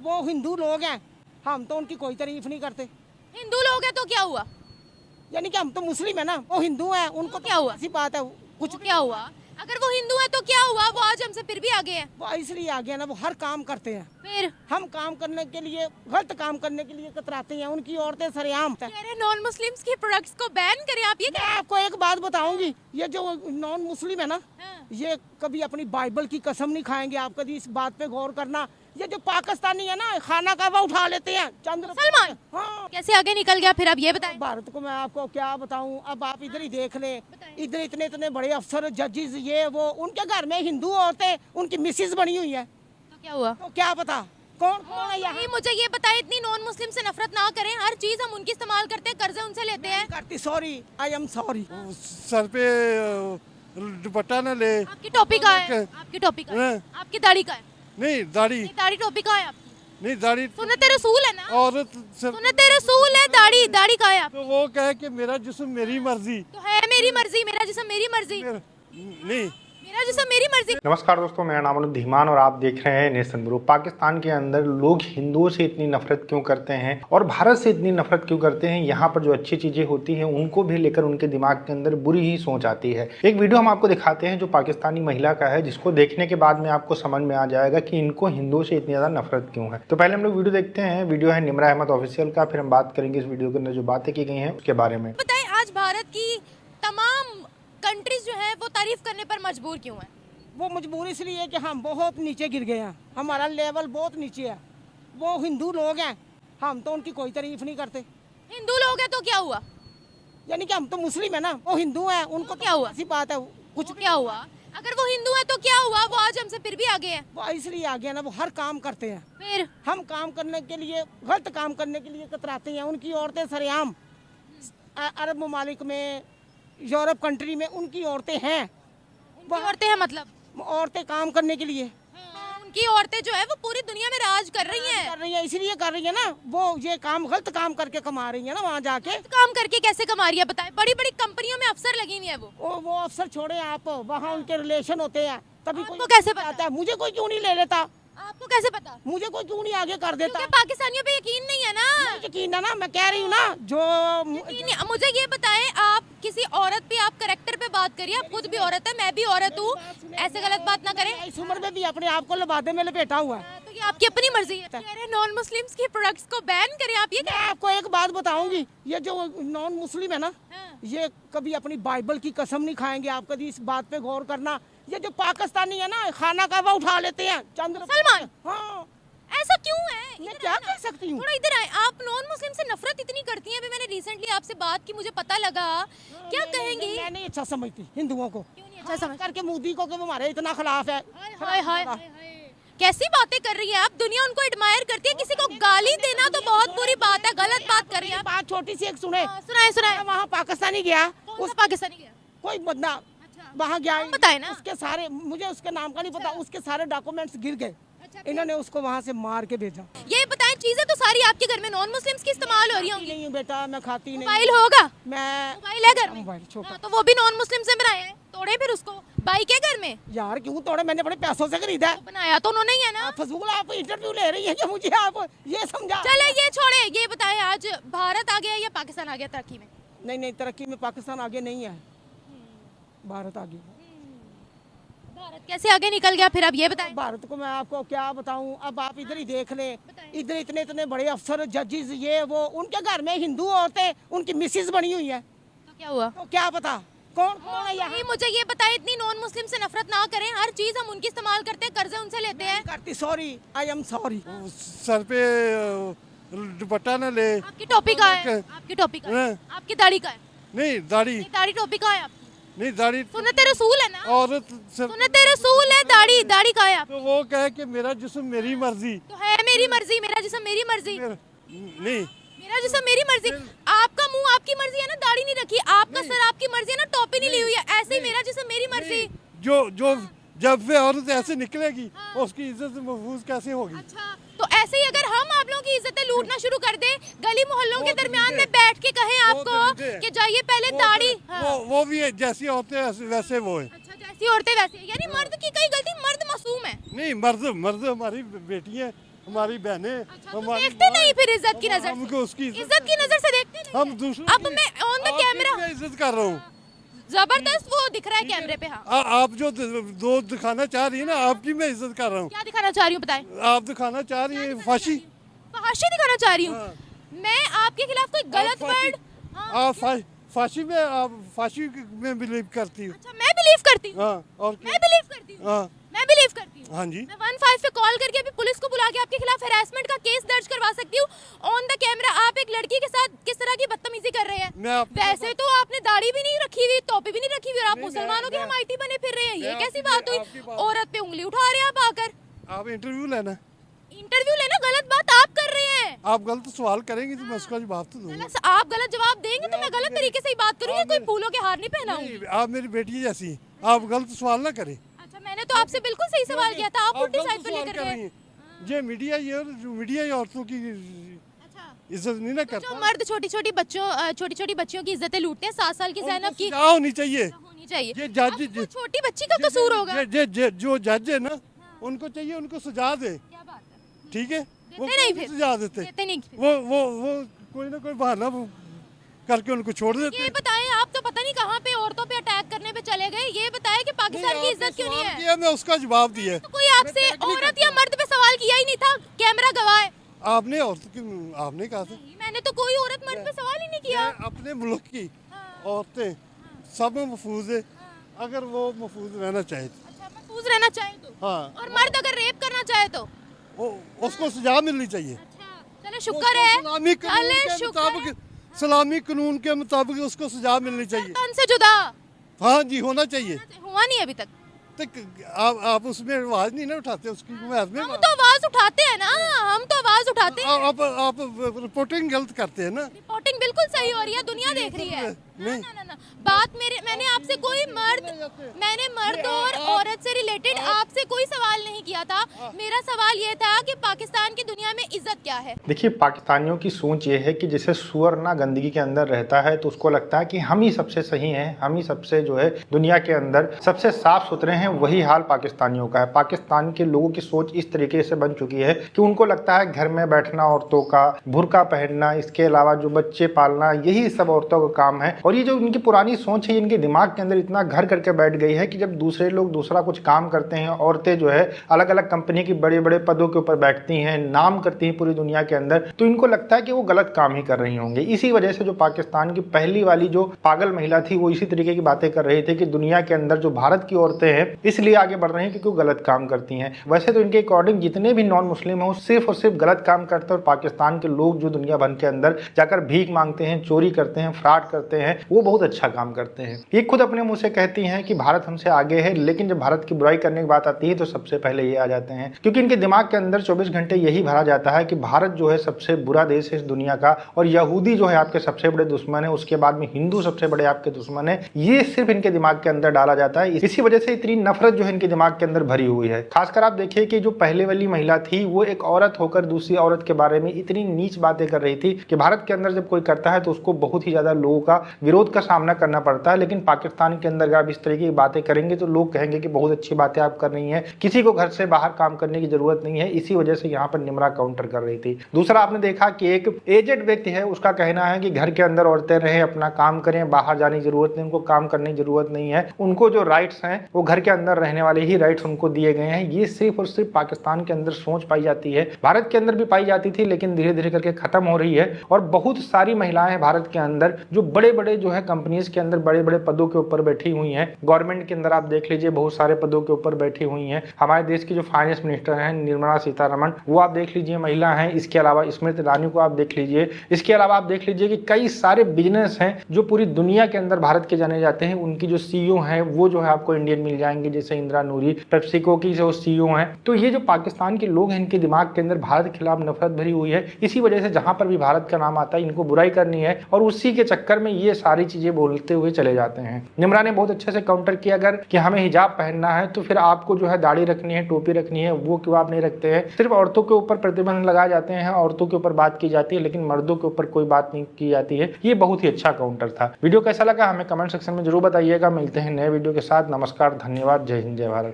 वो हिंदू लोग हैं, हम तो उनकी कोई तारीफ नहीं करते। हिंदू लोग हैं तो क्या हुआ? यानी कि हम तो मुस्लिम है ना, वो हिंदू हैं, उनको तो क्या हुआ? ऐसी बात है कुछ वो क्या हुआ? अगर वो हिंदू है तो क्या हुआ? वो आज हमसे फिर भी आगे हैं। वो इसलिए आ गया ना, वो हर काम करते हैं। फिर हम काम करने के लिए, गलत काम करने के लिए कतराते हैं, उनकी औरतें सरेआम। कह रहे नॉन मुस्लिम्स के प्रोडक्ट्स को बैन करें, आप ये मैं आपको एक बात बताऊंगी, ये जो नॉन मुस्लिम है ना, हाँ। ये कभी अपनी बाइबल की कसम नहीं खाएंगे। आप कभी इस बात पे गौर करना। ये जो पाकिस्तानी है ना, खाना काबा उठा लेते हैं चंद्र मुसलमान? हाँ। कैसे आगे निकल गया फिर, आप ये बताएं। भारत को मैं आपको क्या बताऊं, अब आप इधर ही देख लें, बताएं। इधर इतने इतने बड़े अफसर, जजेस, ये वो, उनके घर में हिंदू औरतें, उनकी मिसेज बनी हुई है, तो क्या हुआ? तो क्या पता कौन कौन है यहाँ। नहीं, मुझे ये बताएं, इतनी नॉन मुस्लिम से नफरत ना करें। हर चीज हम उनकी इस्तेमाल करते हैं, कर्जे उनसे लेते हैं। करती, sorry, I am sorry. Sir पे दुपट्टा न ले। आपकी टोपी कहाँ है? आपकी टोपी कहाँ है? आपकी दाढ़ी कहाँ है? नहीं दाढ़ी, नहीं, दाढ़ी टोपी कहाँ है आपकी? नहीं दाढ़ी सुन्नत रसूल है ना? औरत सर, सुन्नत रसूल है, दाढ़ी दाढ़ी कहाँ है आपकी? तो वो कहे कि मेरा जिस्म मेरी मर्जी। तो है मेरी मर्जी, मेरा जिस्म मेरी मर्जी, नहीं, मेरा जिस्म मेरी मर्जी। नमस्कार दोस्तों, मेरा नाम अनुज धीमान और आप देख रहे हैं नेशन ब्रो। पाकिस्तान के अंदर लोग हिंदुओं से इतनी नफरत क्यों करते हैं और भारत से इतनी नफरत क्यों करते हैं? यहाँ पर जो अच्छी चीजें होती हैं उनको भी लेकर उनके दिमाग के अंदर बुरी ही सोच आती है। एक वीडियो हम आपको दिखाते हैं जो पाकिस्तानी महिला का है, जिसको देखने के बाद में आपको समझ में आ जाएगा कि इनको हिंदुओं से इतनी ज्यादा नफरत क्यों है। तो पहले हम लोग वीडियो देखते हैं। वीडियो है निमरा अहमद ऑफिशियल का, फिर हम बात करेंगे इस वीडियो के अंदर जो बातें की गई हैं उसके बारे में। बताएं, आज भारत की तमाम कंट्रीज जो है वो तारीफ करने पर मजबूर क्यों है? वो मजबूर इसलिए है कि हम बहुत नीचे गिर गए हैं, हमारा लेवल बहुत नीचे है। वो हिंदू लोग हैं, हम तो उनकी कोई तारीफ नहीं करते। हिंदू लोग हैं तो क्या हुआ? यानी कि हम तो मुस्लिम है ना, वो हिंदू हैं, उनको क्या हुआ? ऐसी बात है कुछ वो क्या हुआ? अगर वो हिंदू है तो क्या हुआ? वो आज हमसे फिर भी आगे हैं। वो इसलिए आ गया ना, वो हर काम करते हैं। फिर हम काम करने के लिए, गलत काम करने के लिए कतराते हैं। उनकी औरतें सरेआम अरब ममालिक में, यूरोप कंट्री में उनकी औरतें हैं। उनकी औरतें हैं मतलब औरतें काम करने के लिए उनकी औरतें जो है वो पूरी दुनिया में राज कर रही हैं। इसलिए कर रही है ना, वो ये काम गलत काम करके कमा रही है ना वहाँ जाके। काम करके कैसे कमा रही है बताएं? बड़ी बड़ी कंपनियों में अफसर लगी हुई है वो अफसर छोड़े आप, वहाँ उनके रिलेशन होते हैं, तभी आपको कोई कैसे पता? आता है। मुझे कोई क्यों नहीं ले लेता, आपको कैसे पता? मुझे कोई क्यों नहीं आगे कर देता। क्योंकि पाकिस्तानियों पे यकीन नहीं है ना। यकीन है ना, मैं कह रही हूँ ना, जो मुझे ये बताएं, आप किसी औरत पे, आप करेक्टर पे बात करिए। आप खुद भी औरत है, मैं भी औरत हूँ, ऐसे गलत बात ना करें। इस उम्र में भी अपने आप को लबादे में लपेटा हुआ है। तो ये आपकी अपनी मर्जी है। कह रहे नॉन मुस्लिम्स के प्रोडक्ट्स को बैन करें, आप ये मैं आपको एक बात बताऊंगी, ये जो नॉन मुस्लिम है ना, हाँ। ये कभी अपनी बाइबल की कसम नहीं खाएंगे। आप कभी इस बात पे गौर करना। ये जो पाकिस्तानी है ना, खाना काबा उठा लेते हैं चंद्र मुसलमान? हाँ, ऐसा क्यों है? मैं इधर क्या आए ना। कह सकती हूँ। थोड़ा इधर आए। आप नॉन मुस्लिम से नफरत इतनी करती हैं। अभी मैंने रिसेंटली आपसे बात की, मुझे पता लगा। क्या कहेंगी? मैं नहीं अच्छा समझती हिंदुओं को, क्यों नहीं अच्छा समझ? करके मोदी को कि वो हमारे इतना खिलाफ है। हाय हाय हाय, कैसी बातें कर रही है आप? दुनिया उनको एडमायर करती है। किसी को गाली देना तो बहुत बुरी बात है, गलत बात कर रही है आप। बात छोटी सी एक सुने। सुनाए सुनाए। वहाँ पाकिस्तानी गया, कौन सा पाकिस्तानी गया? कोई बंदा अच्छा, वहाँ गया, बताए ना। उसके सारे, मुझे उसके नाम का नहीं पता, उसके सारे डॉक्यूमेंट्स गिर गए। अच्छा, इन्होंने उसको वहाँ से मार के भेजा। ये बताएं, चीजें तो सारी आपके घर में नॉन मुस्लिम्स की इस्तेमाल हो रही होंगी। नहीं बेटा, मैं खाती नहीं। मोबाइल होगा? मैं मोबाइल है घर में? मोबाइल छोटा। हाँ, तो वो भी नॉन मुस्लिम से बनाए हैं। तोड़े फिर उसको। बाइक है घर में? यार क्यों तोड़े, मैंने बड़े पैसों से खरीदा है। तो बनाया तो उन्होंने ही है ना। फजूल आप इंटरव्यू ले रही है कि मुझे आप ये समझा। चले ये छोड़े, ये बताएं, आज भारत आ गया या पाकिस्तान आ गया तरक्की में? नहीं नहीं, तरक्की में पाकिस्तान आगे नहीं है, भारत आगे। भारत कैसे आगे निकल गया फिर, अब ये बताएं। भारत को मैं आपको क्या बताऊं, अब आप इधर ही देख लें, इधर इतने इतने बड़े अफसर, जजेस, ये वो, उनके घर में हिंदू औरतें, उनकी मिसेज बनी हुई है, तो क्या हुआ? तो क्या पता कौन कौन है यहाँ। नहीं, मुझे ये बताएं, इतनी नॉन मुस्लिम से नफरत ना करें। हर चीज हम उनकी इस्तेमाल करते हैं, कर्जे उनसे लेते हैं। करती, sorry, I am sorry. Sir पे दुपट्टा न ले। आपकी टोपी कहाँ है? आपकी टोपी कहाँ है? आपकी दाढ़ी कहाँ है? नहीं दाढ़ी, नहीं, दाढ़ी टोपी कहाँ है आपकी? नहीं दाढ़ी सुन्नत रसूल है ना? औरत सर, सुन्नत रसूल है, दाढ़ी दाढ़ी कहाँ है आपकी? तो वो कहे कि मेरा जिस्म मेरी मर्जी। तो है मेरी मर्जी, मेरा जिस्म मेरी मर्जी, नहीं, मेरा जिस्म मेरी मर्जी। आपका मुंह आपकी मर्जी है ना, दाढ़ी नहीं रखी। आपका सर आपकी मर्जी है ना, टोपी नहीं ली हुई है। ऐसे ही मेरा जिस्म मेरी मर्जी। जो जो जब वे औरत ऐसे निकलेगी उसकी इज्जत महफूज कैसे होगी? अच्छा, तो ऐसे ही अगर हम आप लोगों की इज्जतें लूटना शुरू कर दे, गली मोहल्लों के दरमियान में बैठ के कहें आपको कि जाइए पहले दाढ़ी। वो भी है, जैसी औरतें वैसे वो है। अच्छा, जैसी औरतें वैसे, यानी मर्द की कई गलती, मर्द मासूम है। नहीं, मर्द मर्द हमारी बेटी है, हमारी बहनें, तो हमारी देखते नहीं फिर इज्जत की नजर हमको उसकी इज्जत की नजर से देखते नहीं हम हैं। दूसरों अब की- मैं ऑन द आपकी कैमरा मैं इज्जत कर रहा हूँ। जबरदस्त वो दिख रहा है कैमरे पे। हाँ, आप जो दो दिखाना चाह रही है ना, आपकी मैं इज्जत कर रहा हूँ। क्या दिखाना चाह रही हूँ बताएं। आप दिखाना चाह रही है फांसी। फहाशी दिखाना चाह रही हूँ हाँ। मैं आपके खिलाफ कोई गलत फांसी- वर्ड। आप फांसी में, आप फांसी में बिलीव करती हूँ। अच्छा मैं बिलीव करती हूँ। हाँ, और क्या? मैं बिलीव करती हूँ। हाँ मैं बिलीव करती हूँ। हाँ जी। मैं 15 पे कॉल करके अभी पुलिस को बुला के आपके खिलाफ हैरेसमेंट का केस दर्ज करवा सकती हूँ। ऑन द कैमरा आप एक लड़की के साथ किस तरह की बदतमीजी कर रहे हैं। मैं आपके वैसे तो आपने दाढ़ी भी नहीं रखी हुई, टोपी भी नहीं रखी हुई और आप नहीं, मुसलमानों के मैं- हमायती बने फिर रहे हैं। ये मैं कैसी आपकी- बात आपकी हुई। बात- औरत पे उंगली उठा रहे हैं आप आकर। आप इंटरव्यू लेना। इंटरव्यू लेना गलत बात आप कर रहे हैं। आप गलत सवाल करेंगे तो मैं उसका जवाब तो दूंगा। आप गलत जवाब देंगे तो मैं गलत तरीके से ही बात करूंगी। कोई फूलों के हार नहीं पहनाऊंगी। नहीं, आप मेरी बेटी जैसी, आप गलत सवाल ना करें। अच्छा मैंने तो आपसे बिल्कुल सही सवाल किया था। आप उल्टी गलत साइड पे सवाल लेकर कर गए। रही हैं। ये मीडिया, ये मीडिया ही औरतों की अच्छा इज्जत नहीं ना जो करता। मर्द छोटी छोटी बच्चियों की इज्जतें लूटते हैं 7 साल की ज़ैनब की सजा होनी चाहिए। होनी चाहिए। ये जज अब वो छोटी बच्ची का कसूर होगा। जो जज है ना, उनको चाहिए उनको सजा दे। क्या बात है। ठीक है, वो देते नहीं कौन सी फिर। सजा देते। देते नहीं फिर। वो कोई ना कोई बहाना करके उनको छोड़ देते। ये बताएं आप तो पता नहीं कहाँ पे औरतों पे अटैक करने पे चले गए। ये बताएं कि पाकिस्तान की आपने इज्जत क्यों नहीं सवाल है। किया, मैं उसका जवाब दिया। तो कोई आपसे औरत या मर्द पे सवाल किया ही नहीं था। कैमरा गवाह है। आपने आपने कहा था नहीं, मैंने तो कोई औरत मर्द पे सवाल ही नहीं किया। मैं अपने मुल्क की हाँ। औरतें सब महफूज है, अगर वो महफूज रहना चाहे तो। अच्छा महफूज रहना चाहे तो। हाँ, और मर्द अगर रेप करना चाहे तो। उसको सजा मिलनी चाहिए। अच्छा चलो शुक्र है। इस्लामी कानून चले के शुक्र है। मुताबिक, इस्लामी कानून के मुताबिक उसको सजा मिलनी चाहिए। तन से जुदा हाँ जी, होना चाहिए। हुआ नहीं अभी तक। तो आप उसमें आवाज नहीं ना उठाते, उसकी महज में हम तो आवाज उठाते हैं ना। हम तो आवाज उठाते हैं। आप रिपोर्टिंग गलत करते हैं ना। रिपोर्टिंग बिल्कुल सही हो रही है। दुनिया देख रही है। नहीं। ना बात मैंने आपसे कोई मैंने मर्द और औरत से रिलेटेड आपसे कोई सवाल नहीं किया था। मेरा सवाल ये था कि पाकिस्तान की दुनिया में इज्जत क्या है। देखिए, पाकिस्तानियों की सोच ये है कि जैसे सुअर ना गंदगी के अंदर रहता है तो उसको लगता है कि हम ही सबसे सही हैं, हम ही सबसे जो है दुनिया के अंदर सबसे साफ सुथरे हैं। वही हाल पाकिस्तानियों का है। पाकिस्तान के लोगों की सोच इस तरीके से बन चुकी है कि उनको लगता है घर में बैठना औरतों का, बुर्का पहनना, इसके अलावा जो बच्चे पालना, यही सब औरतों का काम है। और ये जो इनकी पुरानी सोच है, इनके दिमाग के अंदर इतना घर करके बैठ गई है कि जब दूसरे लोग दूसरा कुछ काम करते हैं, औरतें जो है अलग अलग कंपनी की बड़े बड़े पदों के ऊपर बैठती हैं, नाम करती हैं पूरी दुनिया के अंदर, तो इनको लगता है कि वो गलत काम ही कर रही होंगी। इसी वजह से जो पाकिस्तान की पहली वाली जो पागल महिला थी वो इसी तरीके की बातें कर रही थी कि दुनिया के अंदर जो भारत की औरतें हैं इसलिए आगे बढ़ रही हैं क्योंकि वो गलत काम करती हैं। वैसे तो इनके अकॉर्डिंग जितने भी नॉन मुस्लिम हैं वो सिर्फ और सिर्फ गलत काम करते हैं। और पाकिस्तान के लोग जो दुनिया भर के अंदर जाकर भीख मांगते हैं, चोरी करते हैं, फ्रॉड करते हैं, वो बहुत अच्छा काम करते हैं। ये खुद अपने मुंह से कहती हैं कि भारत हमसे आगे है, लेकिन जब भारत की बुराई करने की बात आती है तो सबसे पहले ये आ जाते हैं, क्योंकि इनके दिमाग के अंदर 24 घंटे यही भरा जाता है कि भारत जो है सबसे बुरा देश है इस दुनिया का, और यहूदी जो है आपके सबसे बड़े दुश्मन है, उसके बाद में हिंदू सबसे बड़े आपके दुश्मन है। ये सिर्फ इनके दिमाग के अंदर डाला जाता है। इसी वजह से इतनी नफरत जो है इनके दिमाग के अंदर भरी हुई है। खासकर आप देखिए कि जो पहले वाली महिला थी वो एक औरत होकर दूसरी औरत के बारे में इतनी नीच बातें कर रही थी कि भारत के अंदर जब कोई करता है तो उसको बहुत ही ज्यादा लोगों का विरोध का सामना करना पड़ता है। लेकिन पाकिस्तान के अंदर अगर आप इस तरीके की बातें करेंगे तो लोग कहेंगे कि बहुत अच्छी बातें आप कर रही हैं, किसी को घर से बाहर काम करने की जरूरत नहीं है। इसी वजह से यहाँ पर निमरा काउंटर कर रही थी। दूसरा आपने देखा कि एक एजेड व्यक्ति है, उसका कहना है कि घर के अंदर औरतें रहें, अपना काम करें, बाहर जाने की जरूरत नहीं, उनको काम करने की जरूरत नहीं है, उनको जो राइट्स हैं वो घर के अंदर रहने वाले ही राइट्स उनको दिए गए हैं। ये सिर्फ और सिर्फ पाकिस्तान के अंदर सोच पाई जाती है। भारत के अंदर भी पाई जाती थी लेकिन धीरे धीरे करके खत्म हो रही है। और बहुत सारी महिलाएं भारत के अंदर जो बड़े बड़े जो है कंपनीज के अंदर बड़े बड़े पदों के ऊपर बैठी हुई हैं। गवर्नमेंट के अंदर आप देख लीजिए बहुत सारे पदों के ऊपर बैठी हुई हैं। हमारे देश की जो फाइनेंस मिनिस्टर हैं निर्मला सीतारमण, वो आप देख लीजिए महिला हैं। इसके अलावा स्मृति ईरानी को आप देख लीजिए। इसके अलावा आप देख लीजिए कि कई सारे बिजनेस हैं जो पूरी दुनिया के अंदर भारत के जाने जाते हैं, उनकी जो सीईओ हैं वो जो है आपको इंडियन मिल जाएंगे, जैसे इंदिरा नूरी, पेप्सिको की जो सीईओ हैं। तो ये जो पाकिस्तान के लोग हैं इनके दिमाग के अंदर भारत के खिलाफ नफरत भरी हुई है। इसी वजह से जहां पर भी भारत का नाम आता है इनको बुराई करनी है और उसी के चक्कर में ये सारी चीजें बोलते हुए चले जाते हैं। निमरा ने बहुत अच्छे से काउंटर किया अगर कि हमें हिजाब पहनना है तो फिर आपको जो है दाढ़ी रखनी है, टोपी रखनी है, वो क्यों आप नहीं रखते हैं। सिर्फ औरतों के ऊपर प्रतिबंध लगाए जाते हैं, औरतों के ऊपर बात की जाती है लेकिन मर्दों के ऊपर कोई बात नहीं की जाती है। ये बहुत ही अच्छा काउंटर था। वीडियो कैसा लगा हमें कमेंट सेक्शन में जरूर बताइएगा। मिलते हैं नए वीडियो के साथ। नमस्कार, धन्यवाद, जय हिंद, जय भारत।